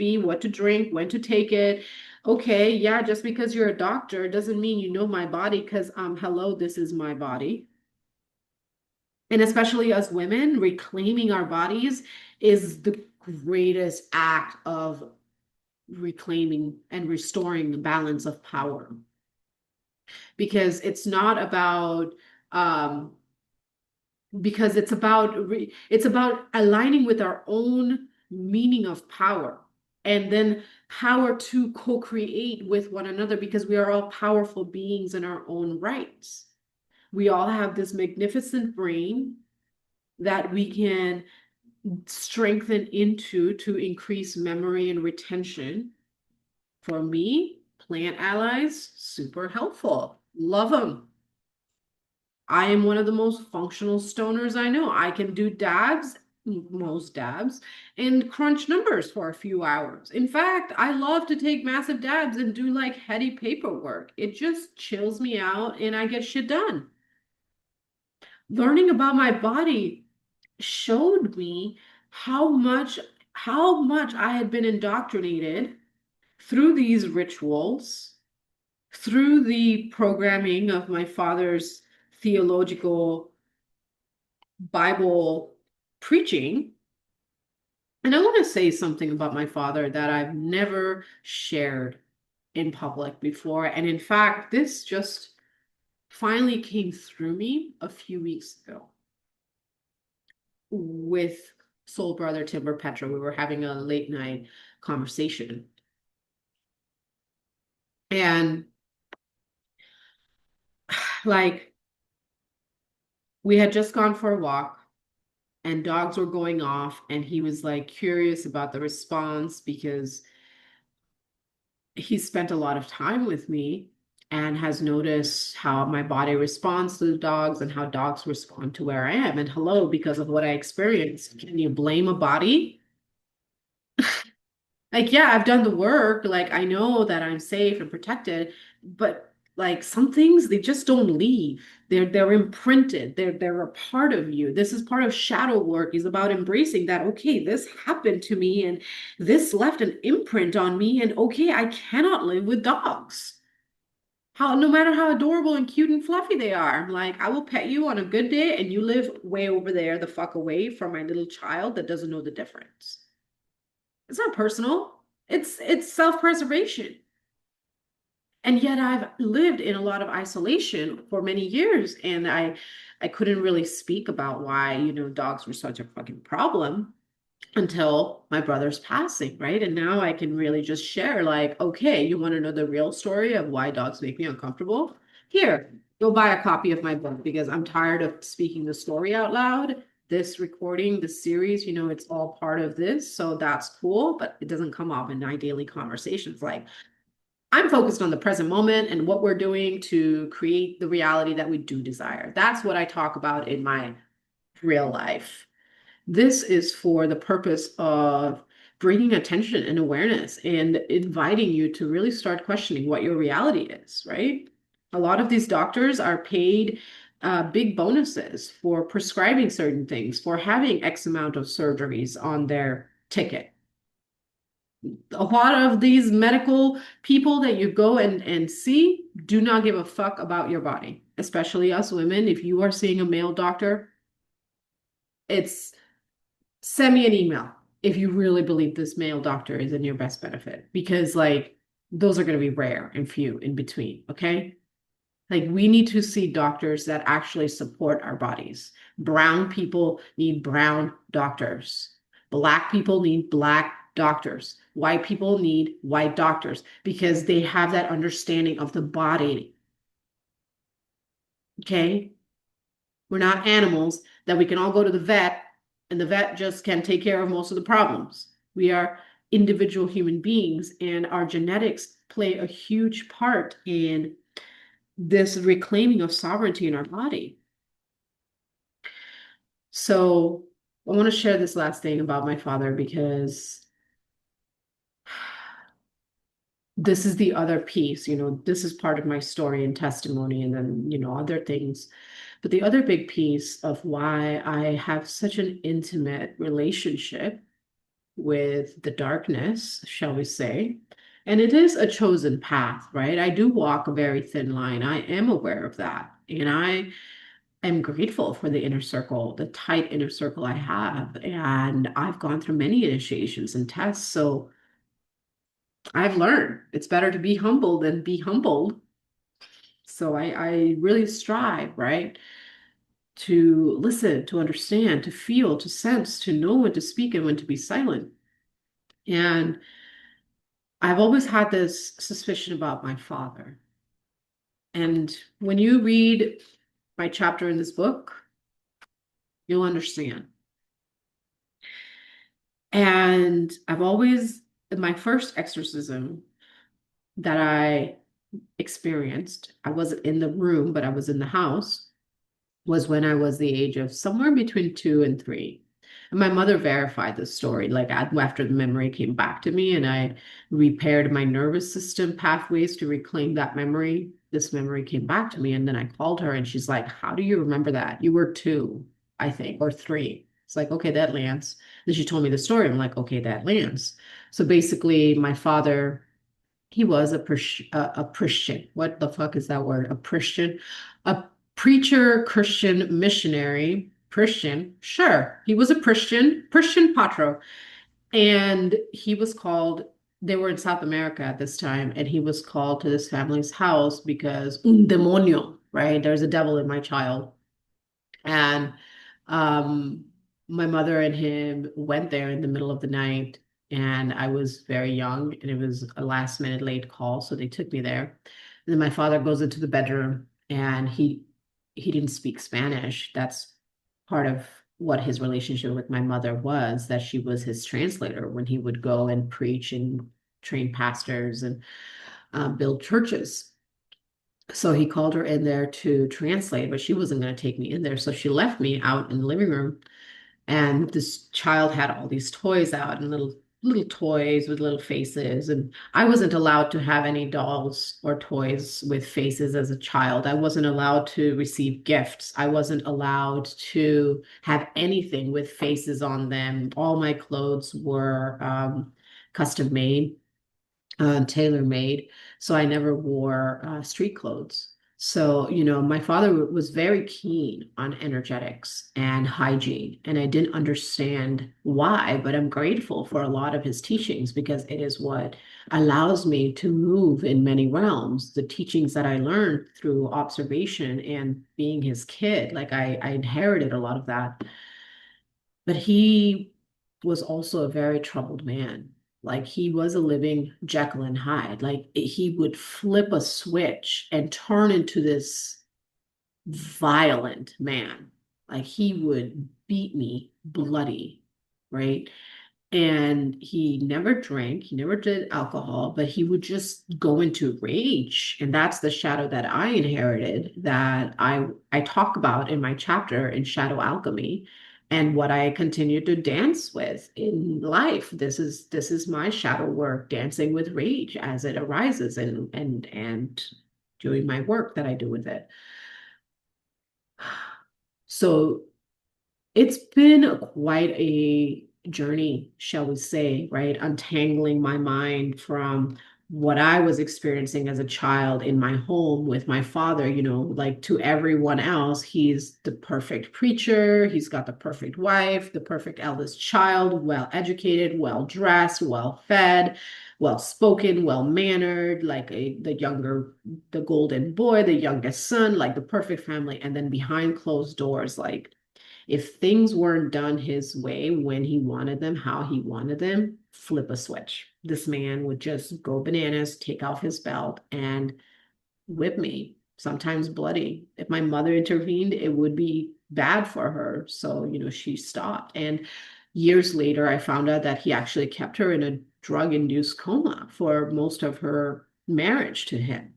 drink, when to take it. Okay, yeah, just because you're a doctor doesn't mean you know my body, because hello, this is my body. And especially as women, reclaiming our bodies is the greatest act of reclaiming and restoring the balance of power. Because it's not about because it's about aligning with our own meaning of power, and then power to co-create with one another, because we are all powerful beings in our own rights. We all have this magnificent brain that we can strengthen into to increase memory and retention. For me, plant allies, super helpful. Love them. I am one of the most functional stoners I know. I can do dabs, most dabs, and crunch numbers for a few hours. In fact, I love to take massive dabs and do like heady paperwork. It just chills me out and I get shit done. Learning about my body showed me how much I had been indoctrinated through these rituals, through the programming of my father's theological Bible preaching. And I want to say something about my father that I've never shared in public before. And in fact, this just finally came through me a few weeks ago with soul brother Timber Petro. We were having a late night conversation. And like, we had just gone for a walk and dogs were going off, and he was like curious about the response because he spent a lot of time with me and has noticed how my body responds to the dogs and how dogs respond to where I am. And hello, because of what I experienced, can you blame a body? Like, yeah, I've done the work. Like, I know that I'm safe and protected, but like some things, they just don't leave. They're imprinted. They're a part of you. This is part of shadow work, is about embracing that, okay, this happened to me and this left an imprint on me, and okay, I cannot live with dogs. How, no matter how adorable and cute and fluffy they are. Like, I will pet you on a good day and you live way over there, the fuck away from my little child that doesn't know the difference. It's not personal. It's self-preservation. And yet I've lived in a lot of isolation for many years, and I couldn't really speak about why, dogs were such a fucking problem until my brother's passing, right? And now I can really just share, like, okay, you want to know the real story of why dogs make me uncomfortable? here, go buy a copy of my book because I'm tired of speaking the story out loud. This recording, this series, it's all part of this. So that's cool, but it doesn't come up in my daily conversations. Like, I'm focused on the present moment and what we're doing to create the reality that we do desire. That's what I talk about in my real life. This is for the purpose of bringing attention and awareness and inviting you to really start questioning what your reality is, right? A lot of these doctors are paid big bonuses for prescribing certain things, for having X amount of surgeries on their ticket. A lot of these medical people that you go and see do not give a fuck about your body, especially us women. If you are seeing a male doctor, it's send me an email if you really believe this male doctor is in your best benefit, because like those are going to be rare and few in between. Okay. Like we need to see doctors that actually support our bodies. Brown people need brown doctors. Black people need black doctors. White people need white doctors because they have that understanding of the body. Okay. We're not animals that we can all go to the vet and the vet just can take care of most of the problems. We are individual human beings, and our genetics play a huge part in this reclaiming of sovereignty in our body. So I want to share this last thing about my father because this is the other piece, this is part of my story and testimony, and then, other things. But the other big piece of why I have such an intimate relationship with the darkness, shall we say, and it is a chosen path, right? I do walk a very thin line. I am aware of that. And I am grateful for the inner circle, the tight inner circle I have. And I've gone through many initiations and tests. So I've learned it's better to be humble than be humbled. So I really strive, right? To listen, to understand, to feel, to sense, to know when to speak and when to be silent. And I've always had this suspicion about my father. And when you read my chapter in this book, you'll understand. And I've always, my first exorcism that I experienced, I wasn't in the room, but I was in the house, was when I was the age of somewhere between 2 and 3. And my mother verified the story, like after the memory came back to me and I repaired my nervous system pathways to reclaim that memory. This memory came back to me. And then I called her and she's like, how do you remember that? You were 2, I think, or 3. It's like, okay, that lands. Then she told me the story. I'm like, okay, that lands. So basically, my father, he was a Christian. What the fuck is that word? A Christian? A preacher, Christian, missionary, Christian. Sure, he was a Christian Petro. And he was called, they were in South America at this time, and he was called to this family's house because un demonio, right? There's a devil in my child. And um, my mother and him went there in the middle of the night, and I was very young, and it was a last minute late call, so they took me there. And then my father goes into the bedroom, and he didn't speak Spanish. That's part of what his relationship with my mother was, that she was his translator when he would go and preach and train pastors and build churches. So he called her in there to translate, but she wasn't going to take me in there. So she left me out in the living room. And this child had all these toys out and little toys with little faces. And I wasn't allowed to have any dolls or toys with faces as a child. I wasn't allowed to receive gifts. I wasn't allowed to have anything with faces on them. All my clothes were custom made, tailor made. So I never wore street clothes. So, my father was very keen on energetics and hygiene, and I didn't understand why, but I'm grateful for a lot of his teachings because it is what allows me to move in many realms. The teachings that I learned through observation and being his kid, like I inherited a lot of that. But he was also a very troubled man. Like he was a living Jekyll and Hyde. Like he would flip a switch and turn into this violent man. Like he would beat me bloody, right? And he never drank, he never did alcohol, but he would just go into rage. And that's the shadow that I inherited that I talk about in my chapter in Shadow Alchemy and what I continue to dance with in life. This is my shadow work, dancing with rage as it arises and doing my work that I do with it. So it's been quite a journey, shall we say, right? Untangling my mind from what I was experiencing as a child in my home with my father, like to everyone else, he's the perfect preacher, he's got the perfect wife, the perfect eldest child, well educated, well dressed, well fed, well spoken, well mannered, like the golden boy, the youngest son, like the perfect family. And then behind closed doors, like if things weren't done his way when he wanted them, how he wanted them, flip a switch. This man would just go bananas, take off his belt, and whip me, sometimes bloody. If my mother intervened, it would be bad for her. So, she stopped. And years later, I found out that he actually kept her in a drug-induced coma for most of her marriage to him.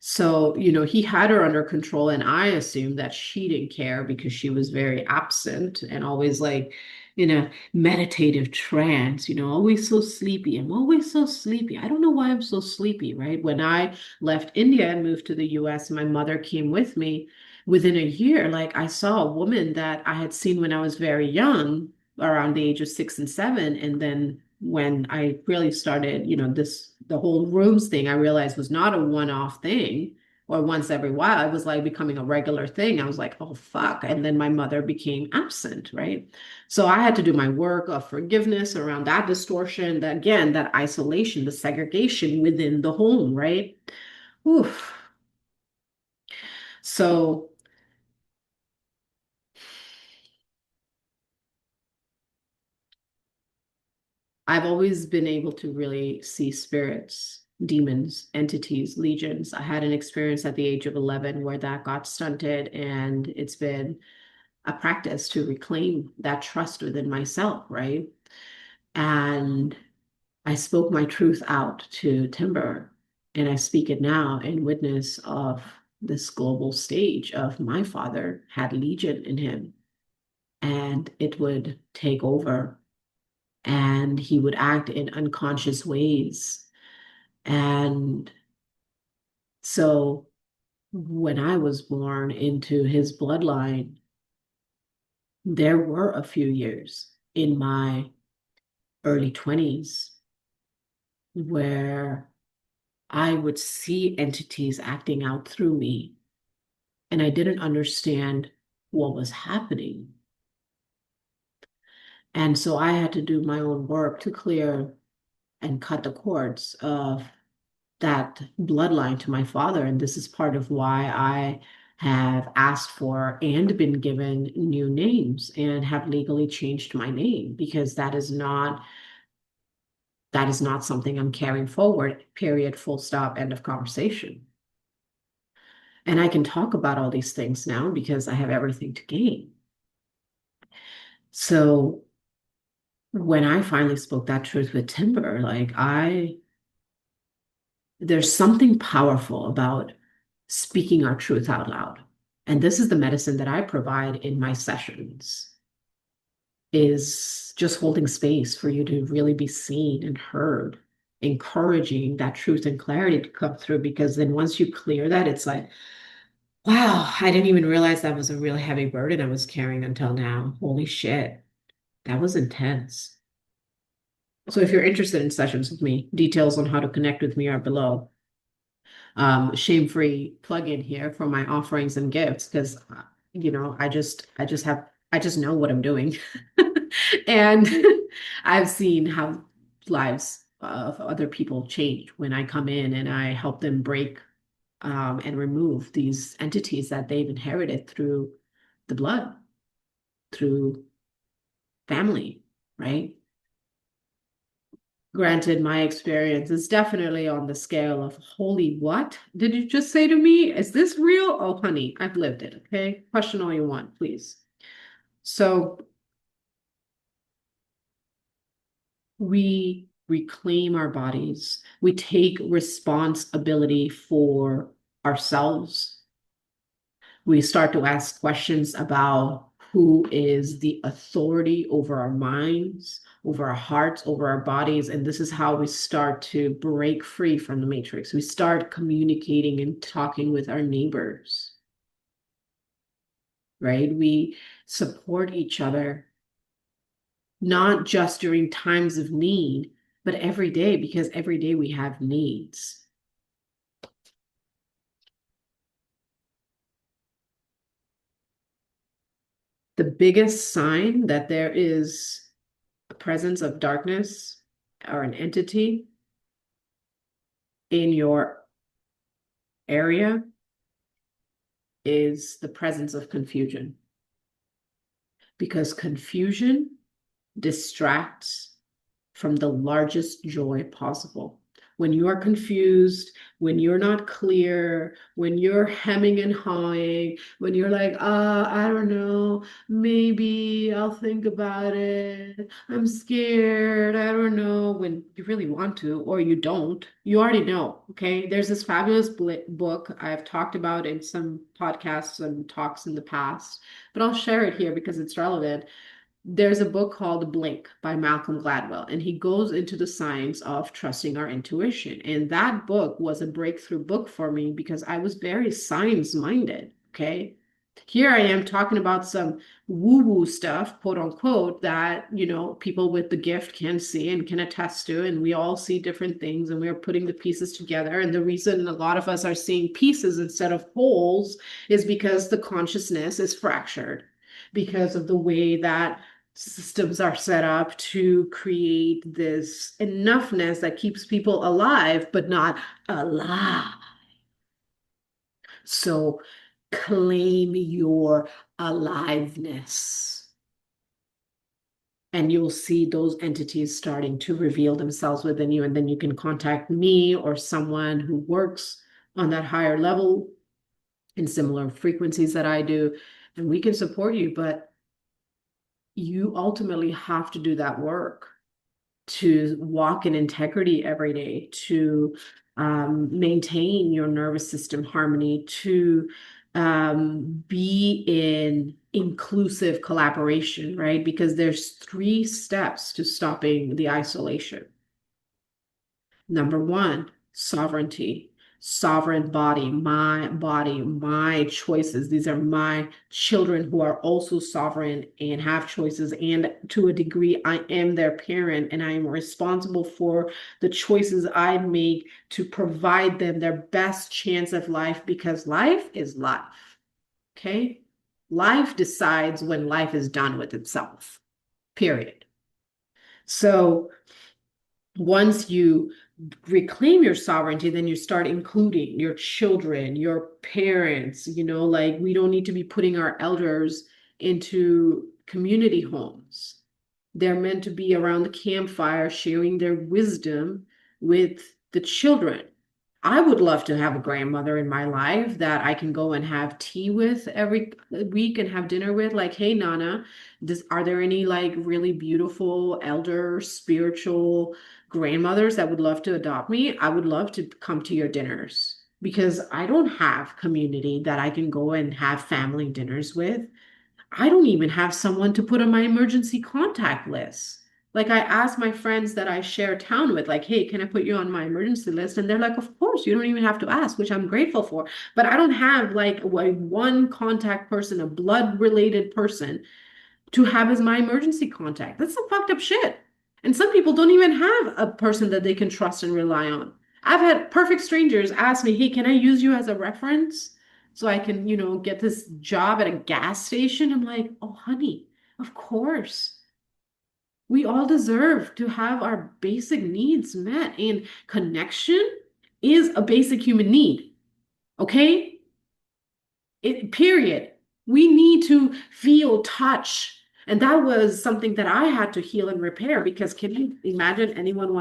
So, he had her under control, and I assumed that she didn't care because she was very absent and always like in a meditative trance, always so sleepy. I'm always so sleepy. I don't know why I'm so sleepy, right? When I left India and moved to the US, my mother came with me. Within a year, like I saw a woman that I had seen when I was very young, around the age of 6 and 7. And then when I really started, the whole rooms thing, I realized was not a one-off thing or once every while. It was like becoming a regular thing. I was like, oh, fuck. And then my mother became absent, right? So I had to do my work of forgiveness around that distortion, that again, that isolation, the segregation within the home, right? Oof. So I've always been able to really see spirits, demons, entities, legions. I had an experience at the age of 11 where that got stunted, and it's been a practice to reclaim that trust within myself, right? And I spoke my truth out to Timber, and I speak it now in witness of this global stage of my father had legion in him, and it would take over and he would act in unconscious ways. And so when I was born into his bloodline, there were a few years in my early 20s where I would see entities acting out through me, and I didn't understand what was happening. And so I had to do my own work to clear and cut the cords of that bloodline to my father. And this is part of why I have asked for and been given new names and have legally changed my name, because that is not something I'm carrying forward, period, full stop, end of conversation. And I can talk about all these things now because I have everything to gain. So when I finally spoke that truth with Timber, like there's something powerful about speaking our truth out loud. And this is the medicine that I provide in my sessions, is just holding space for you to really be seen and heard, encouraging that truth and clarity to come through. Because then once you clear that, it's like, wow, I didn't even realize that was a really heavy burden I was carrying until now. Holy shit, that was intense. So if you're interested in sessions with me, details on how to connect with me are below. Shame-free plug-in here for my offerings and gifts, because I just know what I'm doing. And I've seen how lives of other people change when I come in and I help them break and remove these entities that they've inherited through the blood, through family, right? Granted, my experience is definitely on the scale of holy what did you just say to me? Is this real? Oh, honey, I've lived it. Okay. Question all you want, please. So we reclaim our bodies, we take responsibility for ourselves. We start to ask questions about who is the authority over our minds, over our hearts, over our bodies. And this is how we start to break free from the matrix. We start communicating and talking with our neighbors, right? We support each other, not just during times of need, but every day, because every day we have needs. The biggest sign that there is a presence of darkness or an entity in your area is the presence of confusion. Because confusion distracts from the largest joy possible. When you are confused, when you're not clear, when you're hemming and hawing, when you're like, I don't know, maybe I'll think about it. I'm scared. I don't know. When you really want to, or you don't, you already know. Okay. There's this fabulous book I've talked about in some podcasts and talks in the past, but I'll share it here because it's relevant. There's a book called Blink by Malcolm Gladwell, and he goes into the science of trusting our intuition. And that book was a breakthrough book for me because I was very science minded. Okay. Here I am talking about some woo-woo stuff, quote unquote, that, people with the gift can see and can attest to. And we all see different things and we're putting the pieces together. And the reason a lot of us are seeing pieces instead of wholes is because the consciousness is fractured because of the way that systems are set up to create this enoughness that keeps people alive, but not alive. So claim your aliveness. And you'll see those entities starting to reveal themselves within you. And then you can contact me or someone who works on that higher level in similar frequencies that I do, and we can support you. But you ultimately have to do that work to walk in integrity every day, to maintain your nervous system harmony, to be in inclusive collaboration, right? Because there's 3 steps to stopping the isolation. Number 1, sovereignty. Sovereign body, my choices. These are my children who are also sovereign and have choices. And to a degree, I am their parent and I am responsible for the choices I make to provide them their best chance of life because life is life. Okay? Life decides when life is done with itself, period. So once you reclaim your sovereignty, then you start including your children, your parents, like we don't need to be putting our elders into community homes. They're meant to be around the campfire, sharing their wisdom with the children. I would love to have a grandmother in my life that I can go and have tea with every week and have dinner with. Like, hey, Nana, are there any like really beautiful elder spiritual grandmothers that would love to adopt me? I would love to come to your dinners because I don't have community that I can go and have family dinners with. I don't even have someone to put on my emergency contact list. Like I ask my friends that I share town with, like, hey, can I put you on my emergency list? And they're like, of course, you don't even have to ask, which I'm grateful for. But I don't have like one contact person, a blood related person to have as my emergency contact. That's some fucked up shit. And some people don't even have a person that they can trust and rely on. I've had perfect strangers ask me, hey, can I use you as a reference so I can, get this job at a gas station? I'm like, oh, honey, of course. We all deserve to have our basic needs met, and connection is a basic human need. Okay? Period. We need to feel touch. And that was something that I had to heal and repair, because can you imagine anyone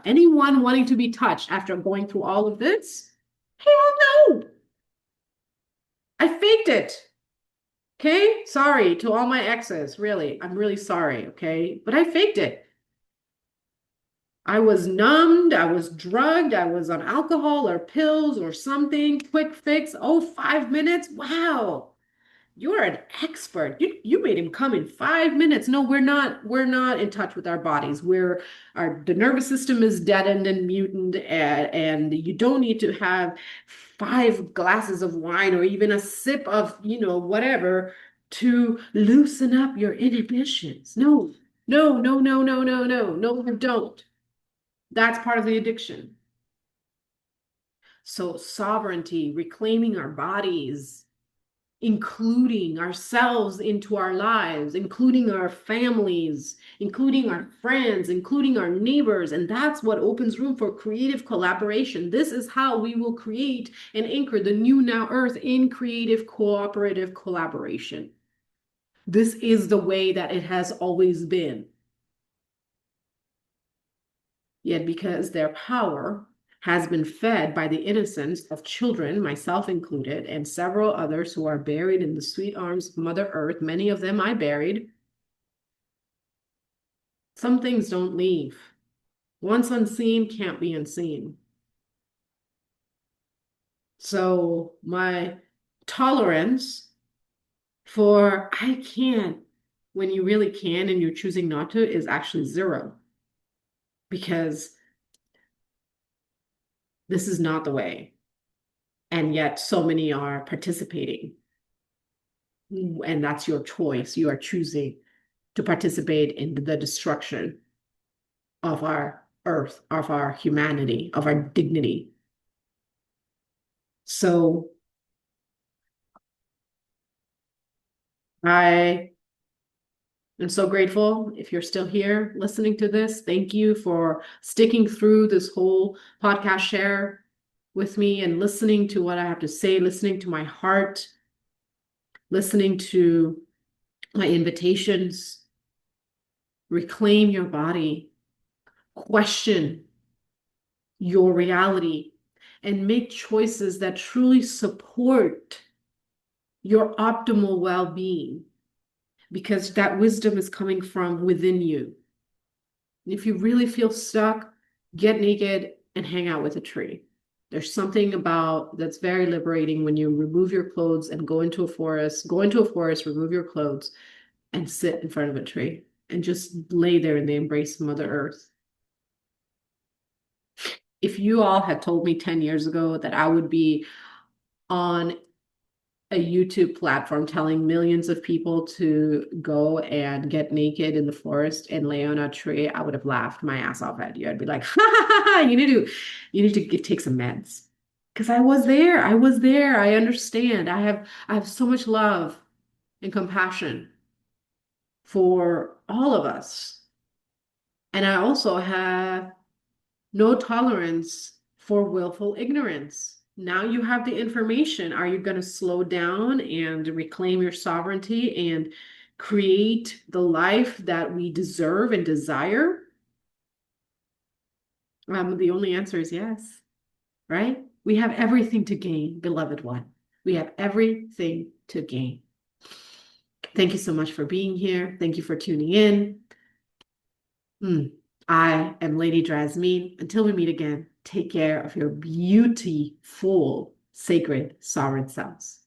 anyone wanting to be touched after going through all of this? Hell no. I faked it. Okay? Sorry to all my exes, really. I'm really sorry, okay? But I faked it. I was numbed, I was drugged, I was on alcohol or pills or something, quick fix. Oh, 5 minutes? Wow. You're an expert. You made him come in 5 minutes. No, we're not in touch with our bodies. The nervous system is deadened and mutant, and you don't need to have 5 glasses of wine or even a sip of, whatever to loosen up your inhibitions. No, no, no, no, no, no, no, no, you don't. That's part of the addiction. So sovereignty, reclaiming our bodies, including ourselves into our lives, including our families, including our friends, including our neighbors. And that's what opens room for creative collaboration. This is how we will create and anchor the new now earth in creative cooperative collaboration. This is the way that it has always been. Yet because their power has been fed by the innocence of children, myself included, and several others who are buried in the sweet arms of Mother Earth, many of them I buried, some things don't leave. Once unseen can't be unseen. So my tolerance for I can't, when you really can and you're choosing not to, is actually zero. Because this is not the way. And yet so many are participating. And that's your choice. You are choosing to participate in the destruction of our earth, of our humanity, of our dignity. So I am so grateful if you're still here listening to this. Thank you for sticking through this whole podcast share with me and listening to what I have to say, listening to my heart, listening to my invitations. Reclaim your body, question your reality, and make choices that truly support your optimal well-being, because that wisdom is coming from within you. If you really feel stuck, get naked and hang out with a tree. There's something about that's very liberating when you remove your clothes and go into a forest, remove your clothes and sit in front of a tree and just lay there in the embrace of Mother Earth. If you all had told me 10 years ago that I would be on a YouTube platform telling millions of people to go and get naked in the forest and lay on a tree, I would have laughed my ass off at you. I'd be like, ha ha ha, ha, you need to take some meds. Because I was there. I understand. I have so much love and compassion for all of us. And I also have no tolerance for willful ignorance. Now you have the information. Are you going to slow down and reclaim your sovereignty and create the life that we deserve and desire? The only answer is yes, right? We have everything to gain, beloved one. We have everything to gain. Thank you so much for being here. Thank you for tuning in. I am Lady Drasmin. Until we meet again, take care of your beautiful, sacred, sovereign selves.